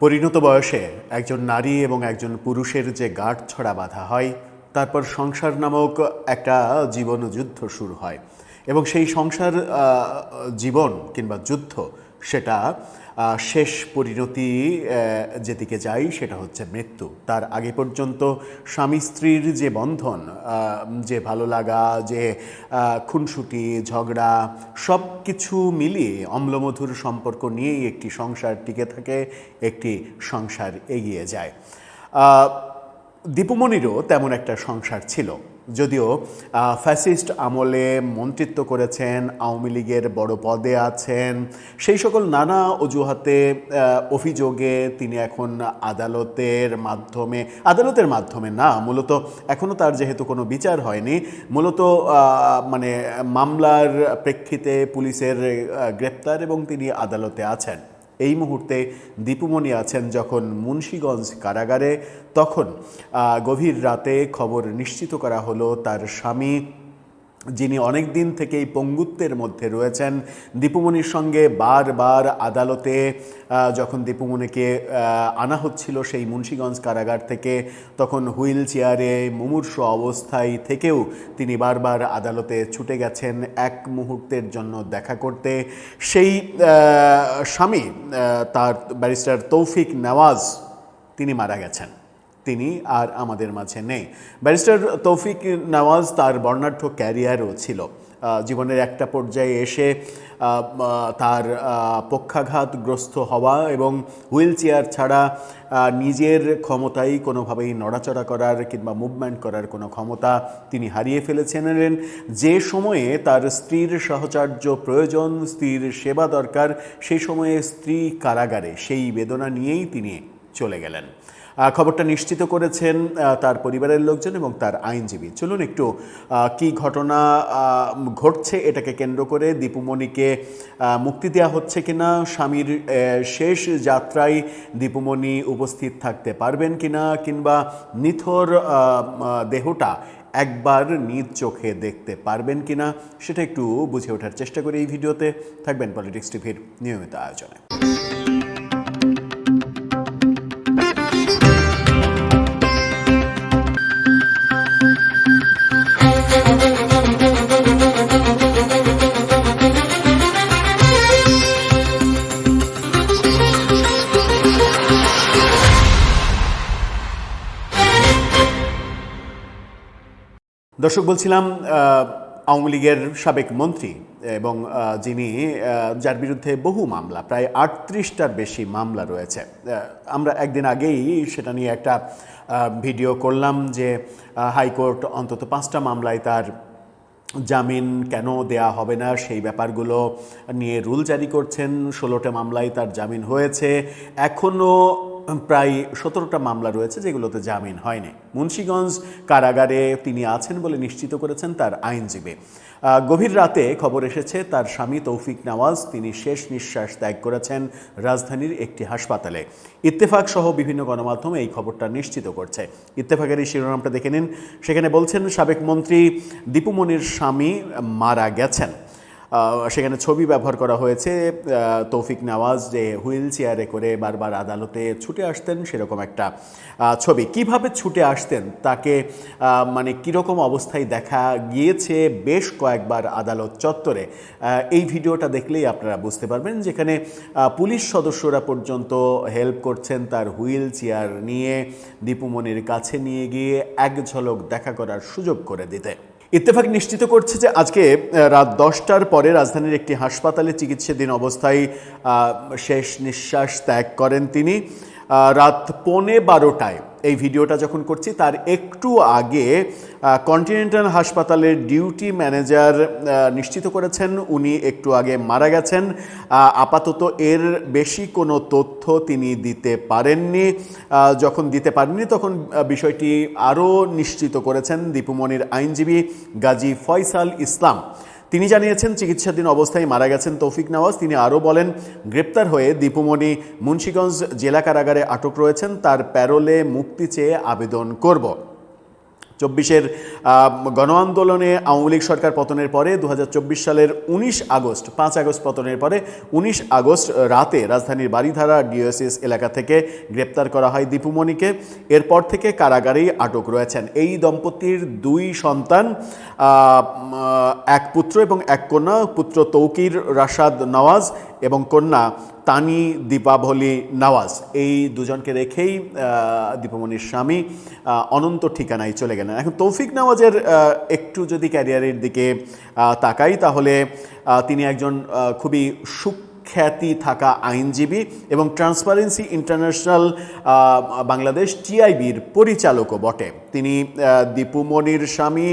পরিণত বয়সে একজন নারী এবং একজন পুরুষের যে গাঁটছড়া বাঁধা হয়, তারপর সংসার নামক একটা জীবন যুদ্ধ শুরু হয় এবং সেই সংসার জীবন কিংবা যুদ্ধ সেটা শেষ পরিণতি যেদিকে যায় সেটা হচ্ছে মৃত্যু। তার আগে পর্যন্ত স্বামী স্ত্রীর যে বন্ধন, যে ভালো লাগা, যে খুনসুটি, ঝগড়া, সব কিছু মিলিয়ে অম্লমধুর সম্পর্ক নিয়েই একটি সংসার টিকে থাকে, একটি সংসার এগিয়ে যায়। দীপুমণিরও তেমন একটা সংসার ছিল, যদিও ফ্যাসিস্ট আমলে মন্ত্রিত্ব করেছেন, আওয়ামী লীগের বড় পদে আছেন, সেই সকল নানা অজুহাতে অভিযোগে তিনি এখন আদালতের মাধ্যমে না, মূলত এখনও তার যেহেতু কোনো বিচার হয়নি, মূলত মানে মামলার প্রেক্ষিতে পুলিশের গ্রেপ্তার এবং তিনি আদালতে আছেন। এই মুহূর্তে দীপুমণি আছেন যখন মুন্সিগঞ্জ কারাগারে, তখন গভীর রাতে খবর নিশ্চিত করা হলো তার স্বামী, যিনি অনেক দিন থেকেই পঙ্গুত্বের মধ্যে রয়েছেন, দীপুমণির সঙ্গে বারবার আদালতে যখন দীপুমণিকে আনা হচ্ছিল সেই মুন্সিগঞ্জ কারাগার থেকে, তখন হুইল চেয়ারে মুমূর্ষ অবস্থায় থেকেও তিনি বারবার আদালতে ছুটে গেছেন এক মুহূর্তের জন্য দেখা করতে। সেই স্বামী, তার ব্যারিস্টার তৌফিক নেওয়াজ, তিনি মারা গেছেন, তিনি আর আমাদের মাঝে নেই। ব্যারিস্টার তৌফিক নেওয়াজ, তার বর্ণাঢ্য ক্যারিয়ারও ছিল। জীবনের একটা পর্যায়ে এসে তার পক্ষাঘাতগ্রস্ত হওয়া এবং হুইল চেয়ার ছাড়া নিজের ক্ষমতায় কোনোভাবেই নড়াচড়া করার কিংবা মুভমেন্ট করার কোনো ক্ষমতা তিনি হারিয়ে ফেলেছিলেন। যে সময়ে তার স্ত্রীর সাহচর্য প্রয়োজন, স্ত্রীর সেবা দরকার, সেই সময়ে স্ত্রী কারাগারে, সেই বেদনা নিয়েই তিনি চলে গেলেন। খবরটা নিশ্চিত করেছেন তার পরিবারের লোকজন এবং তার আইনজীবী। চলুন একটু কি ঘটনা ঘটছে এটাকে কেন্দ্র করে, দীপুমণিকে মুক্তি দেওয়া হচ্ছে কিনা, স্বামীর শেষ যাত্রায় দীপুমণি উপস্থিত থাকতে পারবেন কিনা, কিংবা নিথর দেহটা একবার নিজ চোখে দেখতে পারবেন কিনা, সেটা একটু বুঝে ওঠার চেষ্টা করি এই ভিডিওতে। থাকবেন পলিটিক্স টিভির নিয়মিত আয়োজনে। দর্শক, বলছিলাম আওয়ামী লীগের সাবেক মন্ত্রী এবং যার বিরুদ্ধে বহু মামলা, প্রায় 38টার বেশি মামলা রয়েছে। আমরা একদিন আগেই সেটা নিয়ে একটা ভিডিও করলাম যে হাইকোর্ট অন্তত 5টা মামলায় তার জামিন কেন দেয়া হবে না সেই ব্যাপারগুলো নিয়ে রুল জারি করছেন। 16টা মামলায় তার জামিন হয়েছে, এখনও প্রায় 17টা মামলা রয়েছে যেগুলোতে জামিন হয়নি। মুন্সিগঞ্জ কারাগারে তিনি আছেন বলে নিশ্চিত করেছেন তার আইনজীবী। গভীর রাতে খবর এসেছে তার স্বামী তৌফিক নেওয়াজ, তিনি শেষ নিঃশ্বাস ত্যাগ করেছেন রাজধানীর একটি হাসপাতালে। ইত্তেফাক সহ বিভিন্ন গণমাধ্যমে এই খবরটা নিশ্চিত করছে। ইত্তেফাকের এই শিরোনামটা দেখে নিন। সেখানে বলছেন সাবেক মন্ত্রী দীপুমণির স্বামী মারা গেছেন। সেখানে ছবি ব্যবহার করা হয়েছে তৌফিক নেওয়াজ যে হুইল চেয়ারে করে বারবার আদালতে ছুটে আসতেন, সেরকম একটা ছবি। কিভাবে ছুটে আসতেন, তাকে মানে কীরকম অবস্থায় দেখা গিয়েছে বেশ কয়েকবার আদালত চত্বরে, এই ভিডিওটা দেখলেই আপনারা বুঝতে পারবেন, যেখানে পুলিশ সদস্যরা পর্যন্ত হেল্প করছেন তার হুইল চেয়ার নিয়ে দীপুমণির কাছে নিয়ে গিয়ে এক ঝলক দেখা করার সুযোগ করে দিতে। ইত্তেফাক নিশ্চিত করছে যে আজকে রাত 10টার পরে রাজধানীর একটি হাসপাতালে চিকিৎসাধীন অবস্থায় শেষ নিঃশ্বাস ত্যাগ করেন তিনি। রাত 11:15টায় এই ভিডিওটা যখন করছি তার একটু আগে কন্টিনেন্টাল হাসপাতালের ডিউটি ম্যানেজার নিশ্চিত করেছেন উনি একটু আগে মারা গেছেন। আপাতত এর বেশি কোনো তথ্য তিনি দিতে পারেননি। যখন দিতে পারেননি তখন বিষয়টি আরও নিশ্চিত করেছেন দীপুমণির আইনজীবী গাজী ফয়সাল ইসলাম। তিনি জানিয়েছেন চিকিৎসাধীন অবস্থায় মারা গেছেন তৌফিক নেওয়াজ। তিনি আরও বলেন, গ্রেপ্তার হয়ে দীপুমণি মুন্সিগঞ্জ জেলা কারাগারে আটক রয়েছেন, তার প্যারোলে মুক্তি চেয়ে আবেদন করব। চব্বিশের গণ আন্দোলনে আওয়ামী লীগ সরকার পতনের পরে 2024 সালের 5 আগস্ট পতনের পরে 19 আগস্ট রাতে রাজধানীর বারিধারা ডিওএসএস এলাকা থেকে গ্রেপ্তার করা হয় দীপু মনিকে। এরপর থেকে কারাগারেই আটক রয়েছেন। এই দম্পতির 2 সন্তান, এক পুত্র এবং এক কন্যা। পুত্র তৌকির রাশাদ নওয়াজ এবং কন্যা তানি দীপাবলি নওয়াজ। এই দুজনকে রেখেই দীপুমনির স্বামী অনন্ত ঠিকানায় চলে গেলেন। এখন তৌফিক নওয়াজের একটু যদি ক্যারিয়ারের দিকে তাকাই, তাহলে তিনি একজন খুবই সুখ্যাতি থাকা আইনজীবী এবং ট্রান্সপারেন্সি ইন্টারন্যাশনাল বাংলাদেশ টিআইবির পরিচালকও বটে। তিনি দীপুমনির স্বামী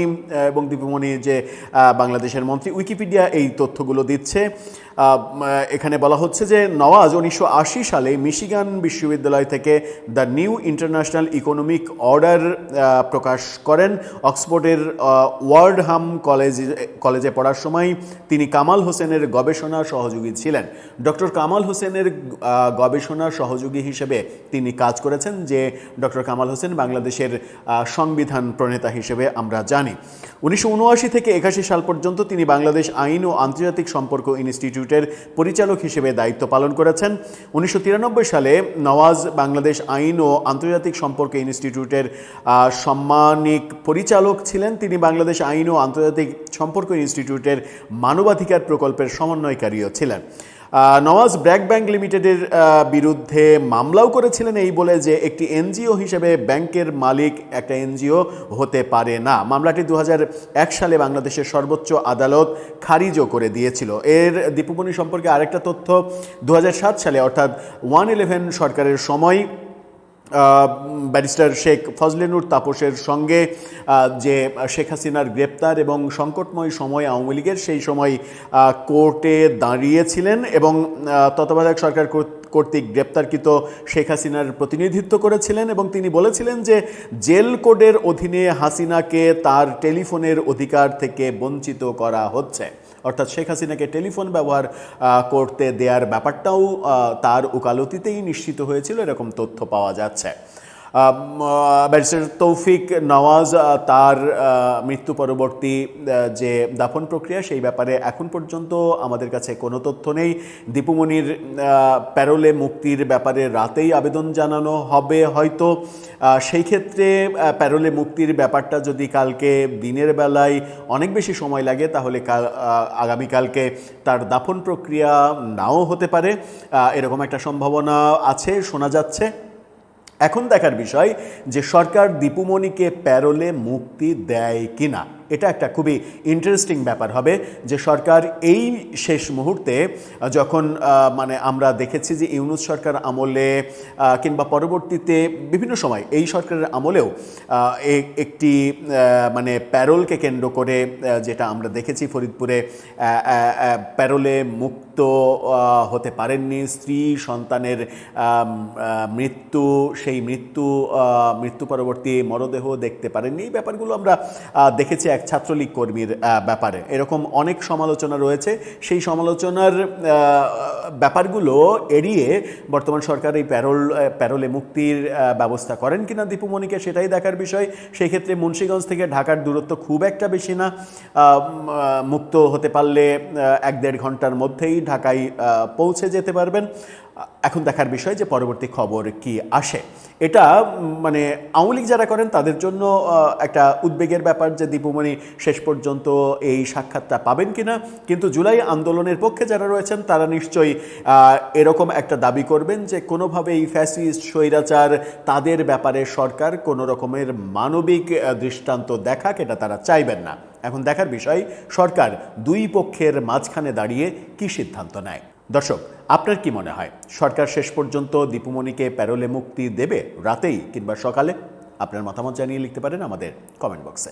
এবং দীপুমনির যে বাংলাদেশের মন্ত্রী। উইকিপিডিয়া এই তথ্যগুলো দিচ্ছে। এখানে বলা হচ্ছে যে নওয়াজ 1980 সালে মিশিগান বিশ্ববিদ্যালয় থেকে the new international economic order প্রকাশ করেন। অক্সফোর্ডের ওয়ার্ডহাম কলেজে পড়ার সময় তিনি কামাল হোসেনের গবেষণা সহযোগী ছিলেন। ডক্টর কামাল হোসেনের গবেষণা সহযোগী হিসেবে তিনি কাজ করেছেন, যে ডক্টর কামাল হোসেন বাংলাদেশের সংবিধান প্রণেতা হিসেবে আমরা জানি। 1979 থেকে 81 সাল পর্যন্ত তিনি বাংলাদেশ আইন ও আন্তর্জাতিক সম্পর্ক ইনস্টিটিউটের পরিচালক হিসেবে দায়িত্ব পালন করেছেন। 1993 সালে নওয়াজ বাংলাদেশ আইন ও আন্তর্জাতিক সম্পর্ক ইনস্টিটিউটের সাম্মানিক পরিচালক ছিলেন। তিনি বাংলাদেশ আইন ও আন্তর্জাতিক সম্পর্ক ইনস্টিটিউটের মানবাধিকার প্রকল্পের সমন্বয়কারীও ছিলেন। নওয়াজ ব্র্যাক ব্যাংক লিমিটেডের বিরুদ্ধে মামলাও করেছিলেন এই বলে যে একটি এনজিও হিসেবে ব্যাংকের মালিক একটা এনজিও হতে পারে না। মামলাটি 2001 সালে বাংলাদেশের সর্বোচ্চ আদালত খারিজও করে দিয়েছিল। এর দীপুমনি সম্পর্কে আরেকটা তথ্য, 2007 সালে অর্থাৎ 111 সরকারের সময় ব্যারিস্টার শেখ ফজলেনুর তাপসের সঙ্গে যে শেখ হাসিনার গ্রেপ্তার এবং সংকটময় সময় আওয়ামী লীগের, সেই সময় কোর্টে দাঁড়িয়েছিলেন এবং তত্ত্বাবধায়ক সরকার কর্তৃক গ্রেপ্তারকৃত শেখ হাসিনার প্রতিনিধিত্ব করেছিলেন এবং তিনি বলেছিলেন যে জেল কোডের অধীনে হাসিনাকে তার টেলিফোনের অধিকার থেকে বঞ্চিত করা হচ্ছে। অর্থাৎ শেখ হাসিনাকে টেলিফোন ব্যবহার করতে দেওয়ার ব্যাপারটাও তার ওকালতিতেই নিশ্চিত হয়েছিল, এরকম তথ্য পাওয়া যাচ্ছে। ব্যারিস্টার তৌফিক নওয়াজ তার মৃত্যু পরবর্তী যে দাফন প্রক্রিয়া, সেই ব্যাপারে এখন পর্যন্ত আমাদের কাছে কোনো তথ্য নেই। দীপুমনির প্যারোলে মুক্তির ব্যাপারে রাতেই আবেদন জানানো হবে হয়তো। সেই ক্ষেত্রে প্যারোলে মুক্তির ব্যাপারটা যদি কালকে দিনের বেলায় অনেক বেশি সময় লাগে, তাহলে আগামীকালকে তার দাফন প্রক্রিয়া নাও হতে পারে, এরকম একটা সম্ভাবনা আছে, শোনা যাচ্ছে। এখন দেখার বিষয় যে সরকার দীপুমনিকে প্যারোলে মুক্তি দেয় কিনা। এটা একটা খুবই ইন্টারেস্টিং ব্যাপার হবে যে সরকার এই শেষ মুহূর্তে, যখন মানে আমরা দেখেছি যে ইউনূস সরকার আমলে কিংবা পরবর্তীতে বিভিন্ন সময় এই সরকারের আমলেও একটি মানে প্যারোলকে কেন্দ্র করে যেটা আমরা দেখেছি, ফরিদপুরে প্যারোলে মুক্ত হতে পারেননি, স্ত্রী সন্তানের মৃত্যু, সেই মৃত্যু পরবর্তী মরদেহ দেখতে পারেননি। এই ব্যাপারগুলো আমরা দেখেছি এক ছাত্রলীগ কর্মীর ব্যাপারে। এরকম অনেক সমালোচনা রয়েছে। সেই সমালোচনার ব্যাপারগুলো এড়িয়ে বর্তমান সরকার এই প্যারোলে মুক্তির ব্যবস্থা করেন কিনা দীপুমনিকে, সেটাই দেখার বিষয়। সেই ক্ষেত্রে মুন্সিগঞ্জ থেকে ঢাকার দূরত্ব খুব একটা বেশি না, মুক্ত হতে পারলে 1-1.5 ঘন্টার মধ্যেই ঢাকায় পৌঁছে যেতে পারবেন। এখন দেখার বিষয় যে পরবর্তী খবর কি আসে। এটা মানে আওয়ামী লীগ যারা করেন তাদের জন্য একটা উদ্বেগের ব্যাপার যে দীপুমনি শেষ পর্যন্ত এই সাক্ষাৎটা পাবেন কিনা। কিন্তু জুলাই আন্দোলনের পক্ষে যারা রয়েছেন তারা নিশ্চয়ই এরকম একটা দাবি করবেন যে কোনোভাবেই ফ্যাসিস্ট স্বৈরাচার তাদের ব্যাপারে সরকার কোনো রকমের মানবিক দৃষ্টান্ত দেখাক, এটা তারা চাইবেন না। এখন দেখার বিষয় সরকার দুই পক্ষের মাঝখানে দাঁড়িয়ে কি সিদ্ধান্ত নেয়। দর্শক, আপনার কি মনে হয় সরকার শেষ পর্যন্ত দীপুমনিকে প্যারোলে মুক্তি দেবে রাতেই কিংবা সকালে? আপনার মতামত জানিয়ে লিখতে পারেন আমাদের কমেন্ট বক্সে।